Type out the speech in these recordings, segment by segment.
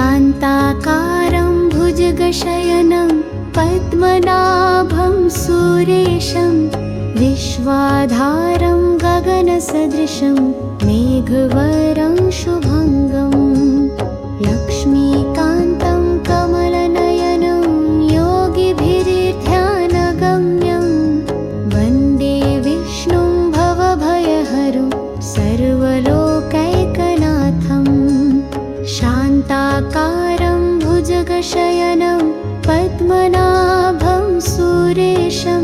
शान्ताकारं भुजगशयनं पद्मनाभं सुरेशं विश्वाधारं गगनसदृशं मेघवर्णं शुभङ्गं लक्ष्मीकान्तं कमलनयनं योगिभिर्ध्यानगम्यं वन्दे विष्णुं भवभयहरं सर्वलोकैकनाथम् शान्ताकारं भुजगशयनं पद्मनाभं सुरेशं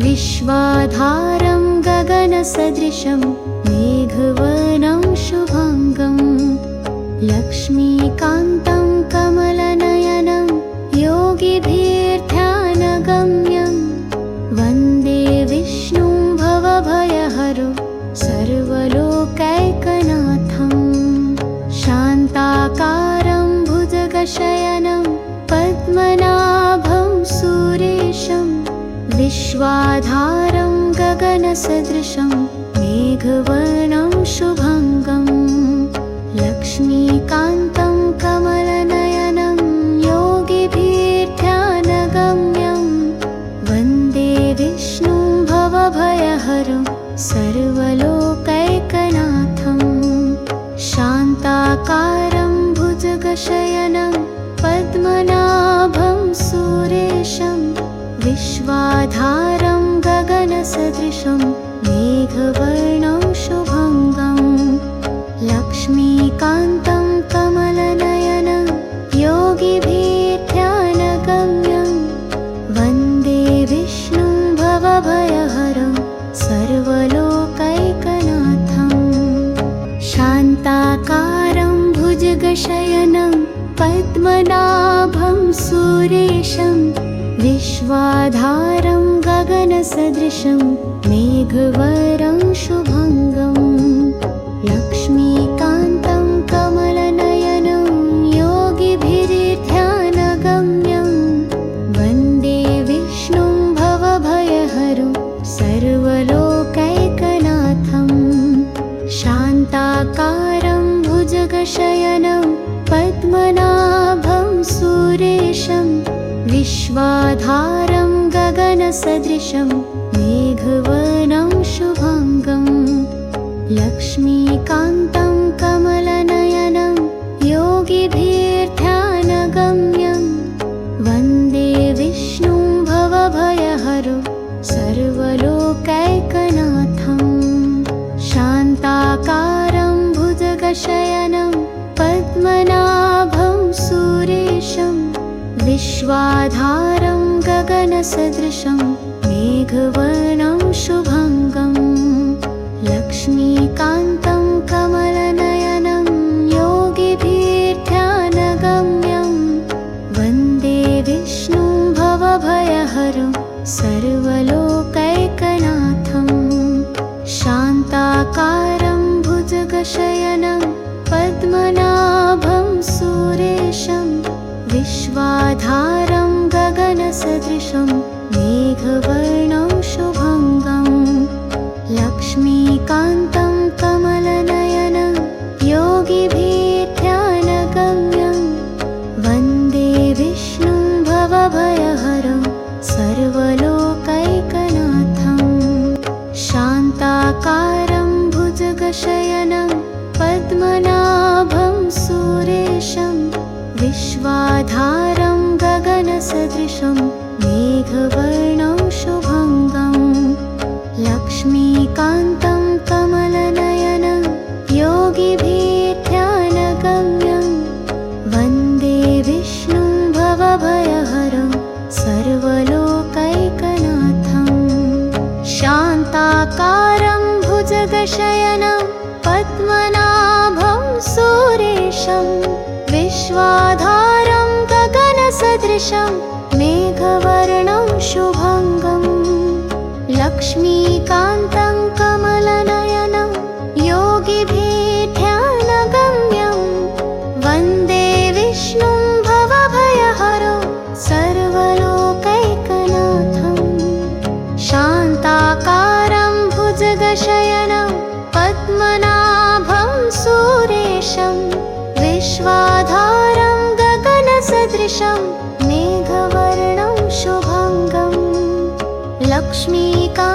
विश्वाधारं गगनसदृशं मेघवर्णं शुभङ्गं लक्ष्मीकान्तं कमलनयनं योगिभिर्ध्यानगम्यं वन्दे विष्णुं भवभयहरं सर्वलोकैकनाथम् शान्ताकारं भुजगशयनं पद्मनाभं सुरेशं विश्वाधारं गगनसदृशं मेघवर्णं शुभङ्गं लक्ष्मीकान्तं कमलनयनं योगिभिर्ध्यानगम्यं वन्दे विष्णुं भवभयहरं सर्वलोकैकनाथम् शान्ताकारं भुजगशयनं पद्मनाभं सुरेशं विश्वाधारं गगनसदृशं मेघवर्णं शुभङ्गं लक्ष्मीकान्तं कमलनयनं योगिभिर्ध्यानगम्यं वन्दे विष्णुं भवभयहरं सर्वलोकैकनाथम् शान्ताकारं भुजगशयनं पद्मनाभं सुरेशं विश्वाधारं गगनसदृशं मेघवर्णं शुभङ्गं लक्ष्मीकान्तं कमलनयनं योगिभिर्ध्यानगम्यं वन्दे विष्णुं भवभयहरं सर्वलोकैकनाथम् शान्ताकारं भुजगशयनं पद्मनाभं सुरेशं विश्वाधारं गगनसदृशं मेघवर्णं शुभङ्गं लक्ष्मीकान्तं कमलनयनं योगिभिर्ध्यानगम्यं वन्दे विष्णुं भवभयहरं सर्वलोकैकनाथम् शान्ताकारं भुजगशयनं पद्मनाभं सुरेशं विश्वाधारं गगनसदृशं मेघवर्णं शुभङ्गं लक्ष्मीकान्तं कमलनयनं योगिभिर्ध्यानगम्यं वन्दे विष्णुं भवभयहरं सर्वलोकैकनाथम् शान्ताकारं भुजगशयनं पद्मनाभं सुरेशं विश्वाधारं गगनसदृशं मेघवर्णं शुभङ्गं लक्ष्मीकान्तं कमलनयनं योगिभिर्ध्यानगम्यं वन्दे विष्णुं भवभयहरं सर्वलोकैकनाथम् शान्ताकारं भुजगशयनं पद्मनाभं सुरेशं विश्वाधारं गगनसदृशं मेघवर्णं शुभङ्गं लक्ष्मीकान्तं कमलनयनं योगिभिर्ध्यानगम्यं वन्दे विष्णुं भवभयहरं सर्वलोकैकनाथम् शान्ताकारं भुजगशयनं पद्मनाभं सुरेशं विश्वाधारं गगनसदृशं मेघवर्णं शुभङ्गं लक्ष्मीकान्तं कमलनयनं पद्मनाभं सुरेशं विश्वाधारं गगनसदृशं मेघवर्णं शुभङ्गं लक्ष्मीकान्तं